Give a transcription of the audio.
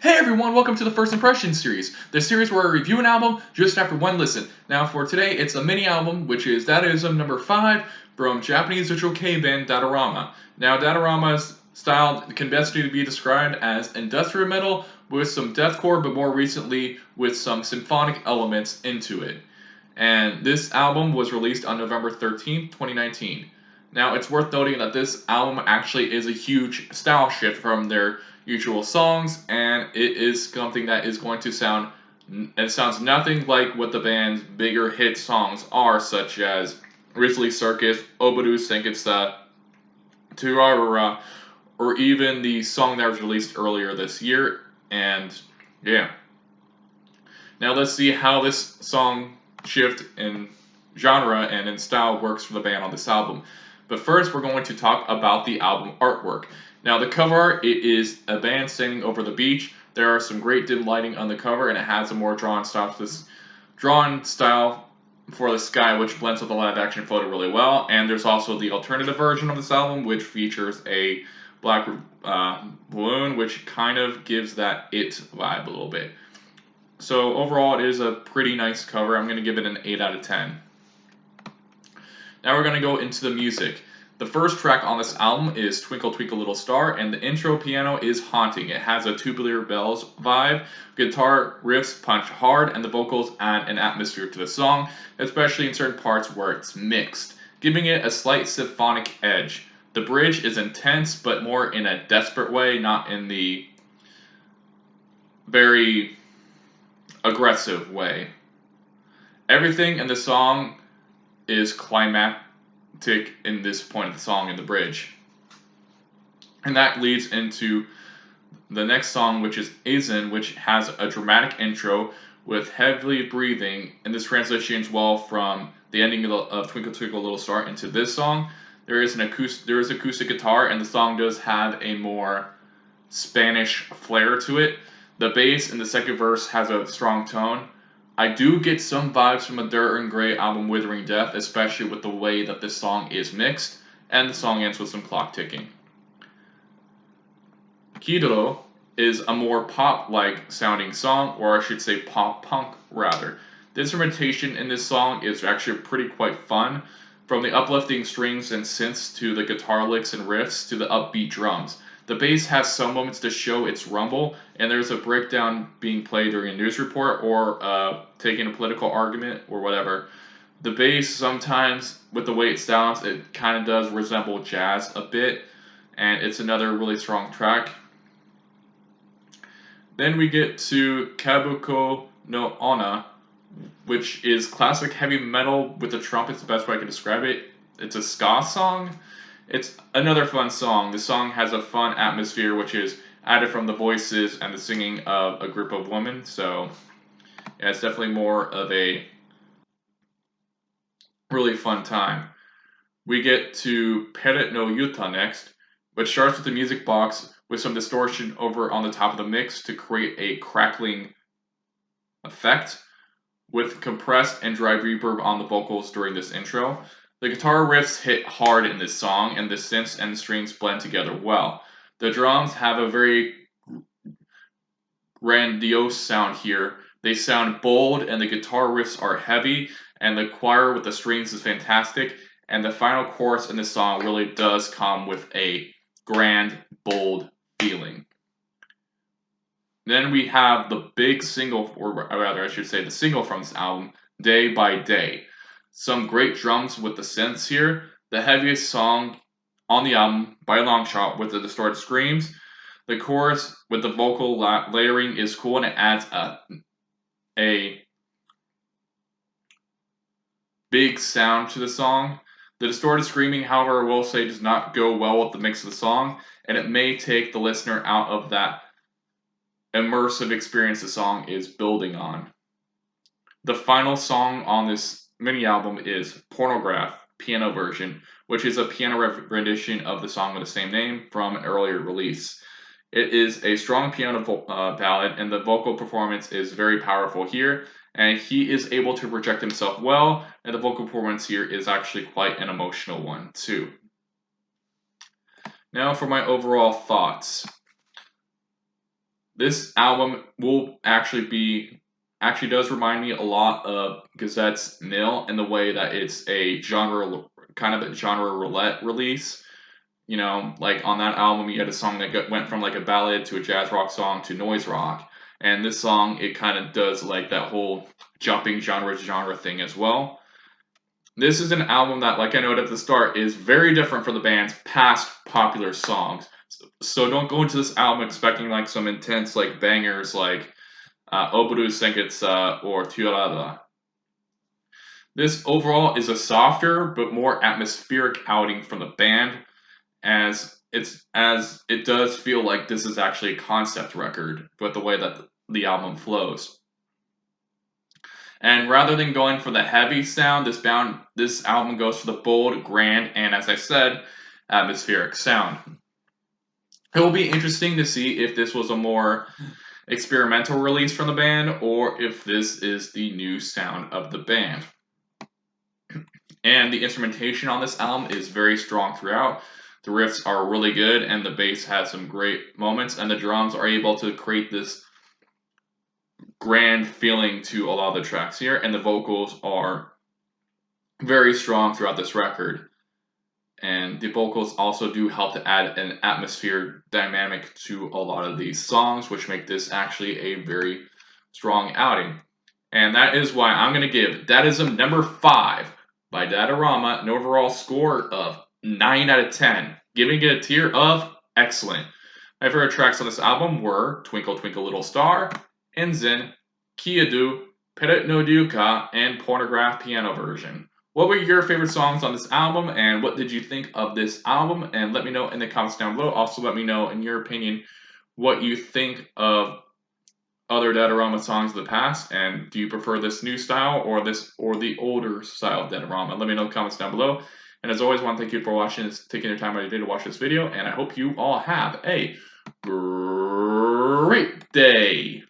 Hey everyone, welcome to the First Impressions series, the series where I review an album just after one listen. Now for today, it's a mini album, which is Dadaism number 5 from Japanese digital K band Dadaroma. Now Dadarama's style can best be described as industrial metal with some deathcore, but more recently with some symphonic elements into it. And this album was released on November 13th, 2019. Now, it's worth noting that this album actually is a huge style shift from their usual songs, and it is something that is going to sound. It sounds nothing like what the band's bigger hit songs are, such as Risley Circus, Obodu Senketsu, Turarura, or even the song that was released earlier this year. And yeah. Now, let's see how this song shift in genre and in style works for the band on this album. But first, we're going to talk about the album artwork. Now, the cover art, it is a band standing over the beach. There are some great dim lighting on the cover, and it has a more drawn style for the sky, which blends with the live action photo really well. And there's also the alternative version of this album, which features a black balloon, which kind of gives that it vibe a little bit. So overall, it is a pretty nice cover. I'm going to give it an 8 out of 10. Now we're going to go into the music. The first track on this album is Twinkle Twinkle Little Star, and the intro piano is haunting. It has a Tubular Bells vibe, guitar riffs punch hard, and the vocals add an atmosphere to the song, especially in certain parts where it's mixed, giving it a slight symphonic edge. The bridge is intense, but more in a desperate way, not in the very aggressive way. Everything in the song is climactic in this point of the song in the bridge. And that leads into the next song, which is Aizen, which has a dramatic intro with heavily breathing, and this transitions well from the ending of Twinkle Twinkle Little Star into this song. There is acoustic guitar, and the song does have a more Spanish flair to it. The bass in the second verse has a strong tone. I do get some vibes from the Dirt and Grey album Withering Death, especially with the way that this song is mixed, and the song ends with some clock ticking. Kidoro is a more pop-like sounding song, or I should say pop-punk rather. The instrumentation in this song is actually pretty quite fun, from the uplifting strings and synths to the guitar licks and riffs to the upbeat drums. The bass has some moments to show its rumble, and there's a breakdown being played during a news report or taking a political argument or whatever. The bass sometimes, with the way it sounds, it kind of does resemble jazz a bit, and it's another really strong track. Then we get to Kabuko no Onna, which is classic heavy metal with the trumpets, the best way I can describe it. It's a ska song. It's another fun song. The song has a fun atmosphere, which is added from the voices and the singing of a group of women. So, yeah, it's definitely more of a really fun time. We get to Peret no Yuta next, which starts with the music box with some distortion over on the top of the mix to create a crackling effect with compressed and dry reverb on the vocals during this intro. The guitar riffs hit hard in this song, and the synths and the strings blend together well. The drums have a very grandiose sound here. They sound bold, and the guitar riffs are heavy, and the choir with the strings is fantastic, and the final chorus in this song really does come with a grand, bold feeling. Then we have the big single, or rather I should say the single from this album, Day by Day. Some great drums with the synths here. The heaviest song on the album by a long shot with the distorted screams. The chorus with the vocal layering is cool, and it adds a big sound to the song. The distorted screaming, however, I will say does not go well with the mix of the song, and it may take the listener out of that immersive experience the song is building on. The final song on this mini album is Pornograph piano version, which is a piano rendition of the song with the same name from an earlier release. It is a strong piano ballad, and the vocal performance is very powerful here, and he is able to project himself well, and the vocal performance here is actually quite an emotional one too. Now for my overall thoughts. This album will actually does remind me a lot of Gazette's Nil in the way that it's a kind of a genre roulette release. You know, like on that album, you had a song that went from like a ballad to a jazz rock song to noise rock, and this song it kind of does like that whole jumping genre to genre thing as well. This is an album that, like I noted at the start, is very different from the band's past popular songs. So don't go into this album expecting like some intense like bangers like Oboru Senketsu or Tuarada. This overall is a softer but more atmospheric outing from the band, as it does feel like this is actually a concept record with the way that the album flows. And rather than going for the heavy sound, this album goes for the bold, grand, and as I said, atmospheric sound. It will be interesting to see if this was a more experimental release from the band or if this is the new sound of the band. And the instrumentation on this album is very strong throughout. The riffs are really good, and the bass has some great moments, and the drums are able to create this grand feeling to a lot of the tracks here, and the vocals are very strong throughout this record. And the vocals also do help to add an atmosphere dynamic to a lot of these songs, which make this actually a very strong outing. And that is why I'm going to give Dadaism number 5 by Dadaroma an overall score of 9 out of 10, giving it a tier of excellent. My favorite tracks on this album were Twinkle Twinkle Little Star, Enzen, Kiyadu, Peret no Duka, and Pornograph Piano Version. What were your favorite songs on this album, and what did you think of this album? And let me know in the comments down below. Also, let me know, in your opinion, what you think of other Dadaroma songs of the past, and do you prefer this new style or the older style of Dadaroma? Let me know in the comments down below. And as always, I want to thank you for watching this, taking your time out of your day to watch this video, and I hope you all have a great day.